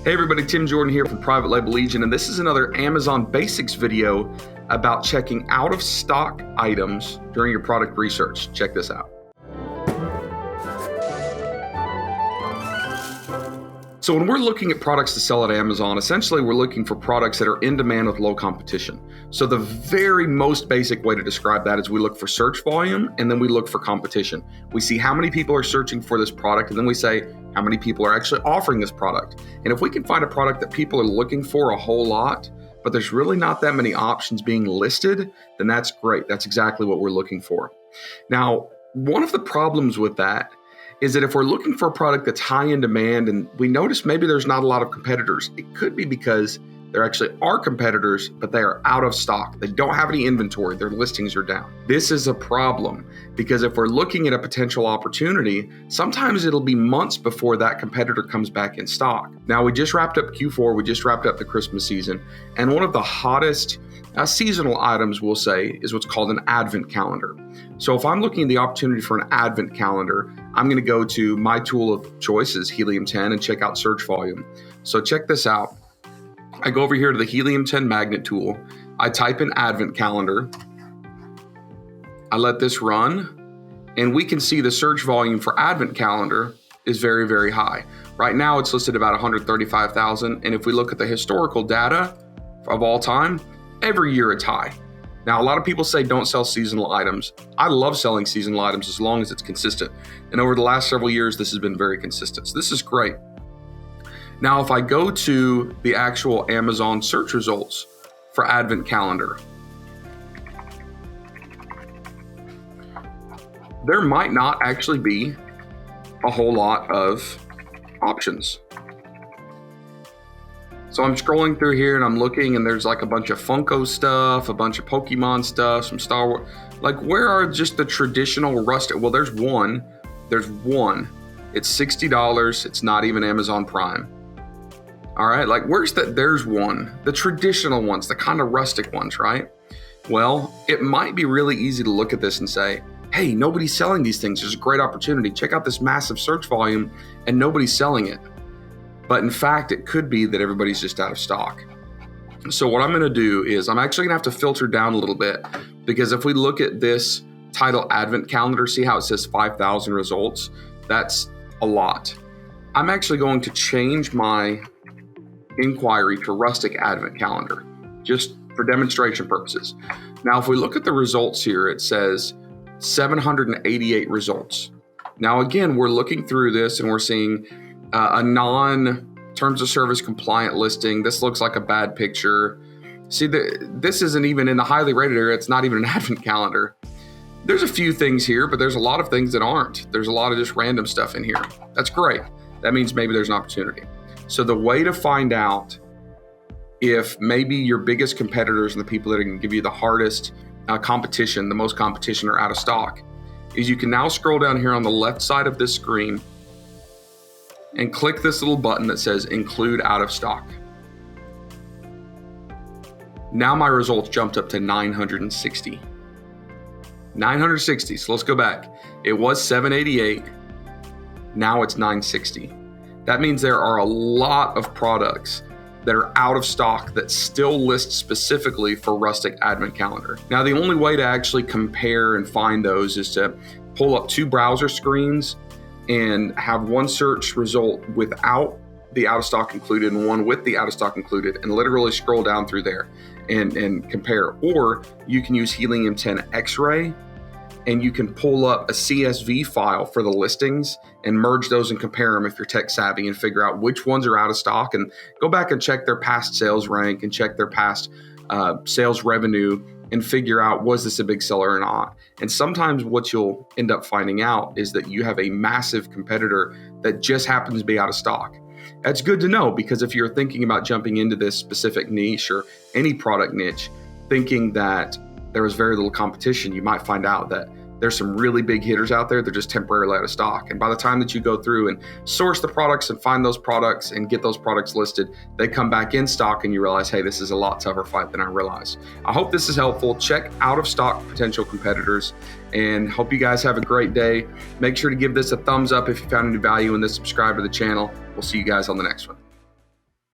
Hey everybody, Tim Jordan here from Private Label Legion, and this is another Amazon Basics video about checking out of stock items during your product research. Check this out. So when we're looking at products to sell at Amazon, essentially we're looking for products that are in demand with low competition. So the very most basic way to describe that is we look for search volume and then we look for competition. We see how many people are searching for this product and then we say how many people are actually offering this product. And if we can find a product that people are looking for a whole lot, but there's really not that many options being listed, then that's great. That's exactly what we're looking for. Now, one of the problems with that is that if we're looking for a product that's high in demand and we notice maybe there's not a lot of competitors, it could be because there actually are competitors, but they are out of stock. They don't have any inventory. Their listings are down. This is a problem because if we're looking at a potential opportunity, sometimes it'll be months before that competitor comes back in stock. Now, we just wrapped up Q4. We just wrapped up the Christmas season. And one of the hottest seasonal items, we'll say, is what's called an advent calendar. So if I'm looking at the opportunity for an advent calendar, I'm going to go to my tool of choice is Helium 10 and check out search volume. So check this out. I go over here to the Helium 10 magnet tool. I type in advent calendar. I let this run, and we can see the search volume for advent calendar is very, very high. Right now, it's listed about 135,000. And if we look at the historical data of all time, every year it's high. Now, a lot of people say don't sell seasonal items. I love selling seasonal items as long as it's consistent. And over the last several years, this has been very consistent. So this is great. Now, if I go to the actual Amazon search results for advent calendar, there might not actually be a whole lot of options. So I'm scrolling through here and I'm looking and there's like a bunch of Funko stuff, a bunch of Pokemon stuff, some Star Wars. Like, where are just the traditional rustic? Well, there's one. It's $60. It's not even Amazon Prime. All right, like where's that? There's one, the traditional ones, the kind of rustic ones, right? Well, it might be really easy to look at this and say, hey, nobody's selling these things. There's a great opportunity. Check out this massive search volume and nobody's selling it. But in fact, it could be that everybody's just out of stock. So what I'm gonna do is I'm actually gonna have to filter down a little bit, because if we look at this title advent calendar, see how it says 5,000 results? That's a lot. I'm actually going to change my inquiry to rustic advent calendar, just for demonstration purposes. Now, if we look at the results here, it says 788 results. Now, again, we're looking through this and we're seeing a non-terms of service compliant listing. This looks like a bad picture. See, this isn't even in the highly rated area. It's not even an advent calendar. There's a few things here, but there's a lot of things that aren't. There's a lot of just random stuff in here. That's great. That means maybe there's an opportunity. So the way to find out if maybe your biggest competitors and the people that are going to give you the hardest competition, the most competition, are out of stock, is you can now scroll down here on the left side of this screen and click this little button that says include out of stock. Now my results jumped up to 960. 960, so let's go back. It was 788, now it's 960. That means there are a lot of products that are out of stock that still list specifically for rustic advent calendar. Now, the only way to actually compare and find those is to pull up two browser screens and have one search result without the out of stock included and one with the out of stock included, and literally scroll down through there and compare. Or you can use Helium 10 X-ray and you can pull up a CSV file for the listings and merge those and compare them if you're tech savvy, and figure out which ones are out of stock and go back and check their past sales rank and check their past sales revenue and figure out, was this a big seller or not? And sometimes what you'll end up finding out is that you have a massive competitor that just happens to be out of stock. That's good to know, because if you're thinking about jumping into this specific niche or any product niche, thinking that there is very little competition, you might find out that there's some really big hitters out there. They're just temporarily out of stock. And by the time that you go through and source the products and find those products and get those products listed, they come back in stock and you realize, hey, this is a lot tougher fight than I realized. I hope this is helpful. Check out of stock potential competitors and hope you guys have a great day. Make sure to give this a thumbs up if you found any value in this, subscribe to the channel. We'll see you guys on the next one.